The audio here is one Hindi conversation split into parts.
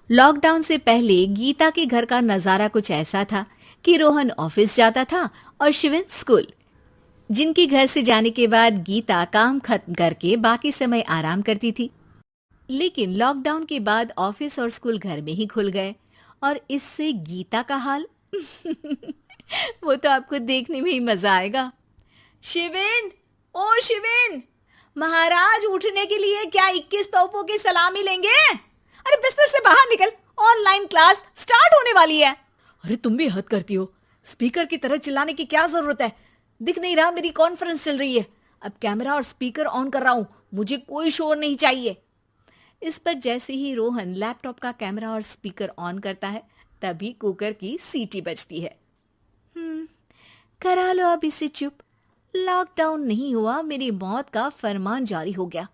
लॉकडाउन से पहले गीता के घर का नजारा कुछ ऐसा था कि रोहन ऑफिस जाता था और शिविन स्कूल। जिनके घर से जाने के बाद गीता काम खत्म करके बाकी समय आराम करती थी। लेकिन लॉकडाउन के बाद ऑफिस और स्कूल घर में ही खुल गए और इससे गीता का हाल वो तो आपको देखने में ही मजा आएगा। शिविन, ओ शिविन, महाराज उठने के लिए क्या 21 तोपों की सलामी लेंगे? अरे बिस्तर से बाहर निकल, ऑनलाइन क्लास स्टार्ट होने वाली है। अरे तुम भी हद करती हो, स्पीकर की तरह चिल्लाने की क्या जरूरत है? दिख नहीं रहा मेरी कॉन्फ्रेंस चल रही है। अब कैमरा और स्पीकर ऑन कर रहा हूं, मुझे कोई शोर नहीं चाहिए। इस पर जैसे ही रोहन लैपटॉप का कैमरा और स्पीकर ऑन करता है तभी कुकर की सीटी बजती है। करा लो अब इसे चुप। लॉकडाउन नहीं हुआ, मेरी मौत का फरमान जारी हो गया।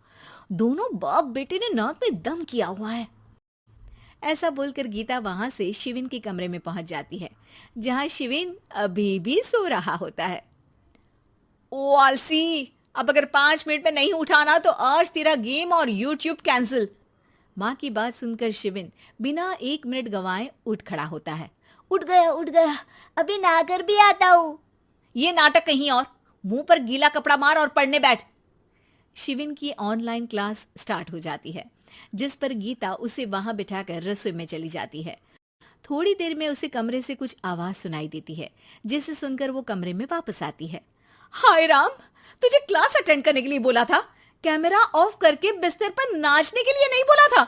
दोनों बाप बेटे ने नाक में दम किया हुआ है। ऐसा बोलकर गीता वहां से शिविन के कमरे में पहुंच जाती है, जहां शिविन अभी भी सो रहा होता है। ओ आलसी, अब अगर 5 मिनट में नहीं उठाना तो आज तेरा गेम और यूट्यूब कैंसिल। माँ की बात सुनकर शिविन बिना 1 मिनट गंवाए उठ खड़ा होता है। उठ गया, अभी नहाकर भी आता हूँ। ये नाटक कहीं और, मुंह पर गीला कपड़ा मार और पढ़ने बैठ। शिविन की ऑनलाइन क्लास स्टार्ट हो जाती है, जिस पर गीता उसे वहां बिठाकर रसोई में चली जाती है। थोड़ी देर में उसे कमरे से कुछ आवाज सुनाई देती है, जिसे सुनकर वो कमरे में वापस आती है। हाय राम, तुझे क्लास अटेंड करने के लिए बोला था, कैमरा ऑफ करके बिस्तर पर नाचने के लिए नहीं बोला था।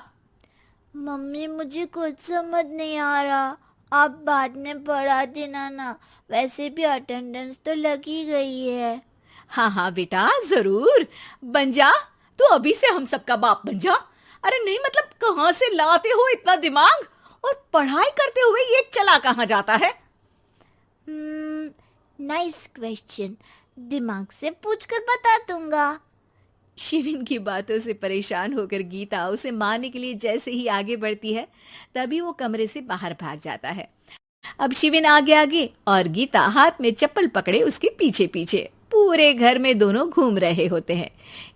मम्मी मुझे कुछ समझ नहीं आ रहा, आप बाद में पढ़ा देना ना, वैसे भी अटेंडेंस तो लगी गई है। हाँ हाँ बेटा, जरूर बन जा। तू अभी से हम सबका बाप बन जा। अरे नहीं मतलब कहाँ से लाते हो इतना दिमाग, और पढ़ाई करते हुए ये चला कहाँ जाता है? नाइस क्वेश्चन, दिमाग से पूछकर बता दूंगा। शिविन की बातों से परेशान होकर गीता उसे मारने के लिए जैसे ही आगे बढ़ती है तभी वो कमरे से बाहर भाग जाता है। अब शिविन आगे आगे और गीता हाथ में चप्पल पकड़े उसके पीछे पीछे पूरे घर में दोनों घूम रहे होते हैं।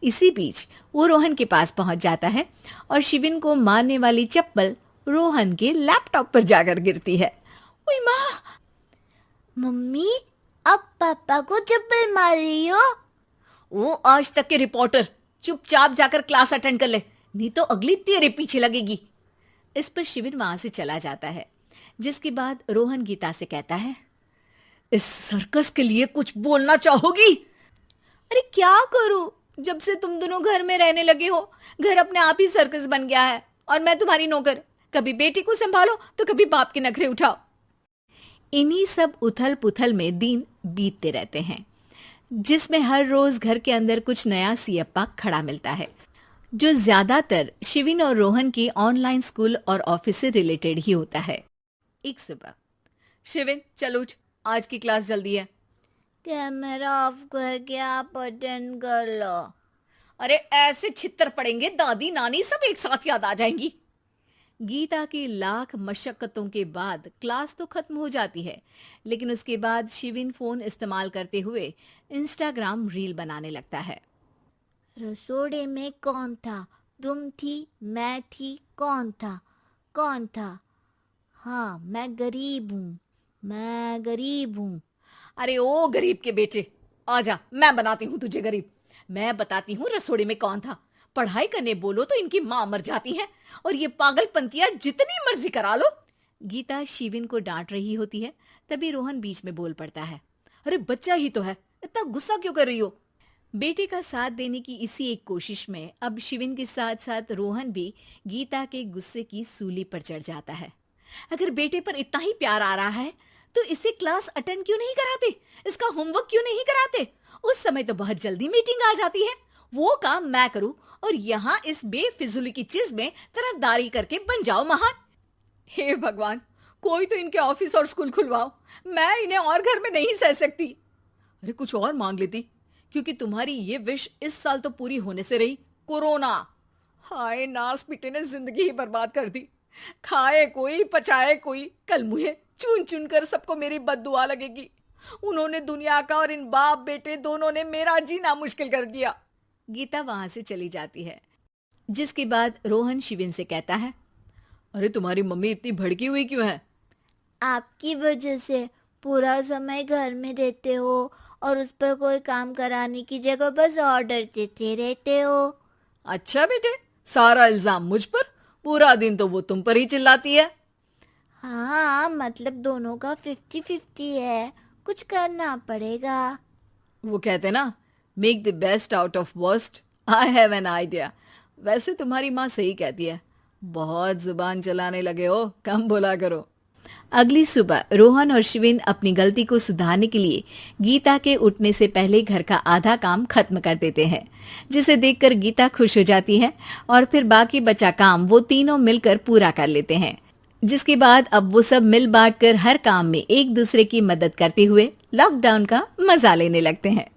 इसी बीच वो रोहन के पास पहुंच जाता है और शिविन को मारने वाली चप्पल रोहन के लैपटॉप पर जाकर गिरती है। ओए माँ! मम्मी, अब पापा को चप्पल मार रही हो? वो आज तक के रिपोर्टर, चुपचाप जाकर क्लास अटेंड कर ले, नहीं तो अगली तेरे पीछे लगेगी। इस पर शिविन वहां से चला जाता है, जिसके बाद रोहन गीता से कहता है, इस सर्कस के लिए कुछ बोलना चाहोगी? अरे क्या करूं, जब से तुम दोनों घर में रहने लगे हो घर अपने आप ही सर्कस बन गया है और मैं तुम्हारी नौकर। कभी बेटी को संभालो तो कभी बाप के नखरे उठाओ। इन्हीं सब उथल पुथल में दिन बीतते रहते हैं, जिसमें हर रोज घर के अंदर कुछ नया सियप्पा खड़ा मिलता है, जो ज्यादातर शिविन और रोहन के ऑनलाइन स्कूल और ऑफिस से रिलेटेड ही होता है। एक सुबह, शिविन चल उठ, आज की क्लास जल्दी है। कैमरा ऑफ करके आप अटेंड कर लो। अरे ऐसे छित्तर पड़ेंगे दादी नानी सब एक साथ याद आ जाएंगी। गीता की लाख मशक्कतों के बाद क्लास तो खत्म हो जाती है, लेकिन उसके बाद शिविन फोन इस्तेमाल करते हुए इंस्टाग्राम रील बनाने लगता है। रसोड़े में कौन था? तुम थी, मैं थी, कौन था? कौन था? हाँ, मैं गरीब हूँ। अरे ओ गरीब के बेटे, आजा, मैं बनाती हूँ तुझे गरीब। मैं बताती हूँ रसोड़े में कौन था। पढ़ाई करने बोलो तो इनकी माँ मर जाती है और ये पागलपंतियां जितनी मर्जी करा लो। गीता शिविन को डांट रही होती है, तभी रोहन बीच में बोल पड़ता है। अरे बच्चा ही तो है, इतना गुस्सा क्यों कर रही हो? बेटे का साथ देने की इसी एक कोशिश में अब शिविन के साथ साथ रोहन भी गीता के गुस्से की सूली पर चढ़ जाता है। अगर बेटे पर इतना ही प्यार आ रहा है तो इसे क्लास अटेंड क्यों नहीं कराते, इसका होमवर्क क्यों नहीं कराते? उस समय तो बहुत जल्दी मीटिंग आ जाती है, वो काम मैं करूं और यहाँ इस बेफिजुली की चीज में तरफदारी करके बन जाओ महान। हे भगवान, कोई तो इनके ऑफिस और स्कूल खुलवाओ, मैं इन्हें और घर में नहीं सह सकती। अरे कुछ और मांग लेती, क्योंकि तुम्हारी ये विश इस साल तो पूरी होने से रही, कोरोना। हाय नास पिटे ने जिंदगी ही बर्बाद कर दी। खाए कोई पचाए कोई, कल मुझे चुन चुन कर सबको मेरी बद्दुआ लगेगी। उन्होंने दुनिया का और इन बाप बेटे दोनों ने मेरा जीना मुश्किल कर दिया। गीता वहां से चली जाती है, जिसके बाद रोहन शिविन से कहता है, अरे तुम्हारी मम्मी इतनी भड़की हुई क्यों है? आपकी वजह से पूरा समय घर में रहते हो और उस पर कोई काम कराने की जगह बस ऑर्डर देते रहते हो। अच्छा बेटे, सारा इल्जाम मुझ पर? पूरा दिन तो वो तुम पर ही चिल्लाती है। हाँ, मतलब दोनों का 50-50 है, कुछ करना पड़ेगा। वो कहते ना, make the best out of worst. I have an idea. वैसे तुम्हारी माँ सही कहती है, बहुत जुबान चलाने लगे हो, कम बोला करो। अगली सुबह रोहन और शिविन अपनी गलती को सुधारने के लिए गीता के उठने से पहले घर का आधा काम खत्म कर देते हैं, जिसे देखकर गीता खुश हो जाती है और फिर बाकी बचा काम वो तीनों मिलकर पूरा कर लेते हैं। जिसके बाद अब वो सब मिल बांट कर हर काम में एक दूसरे की मदद करते हुए लॉकडाउन का मजा लेने लगते हैं।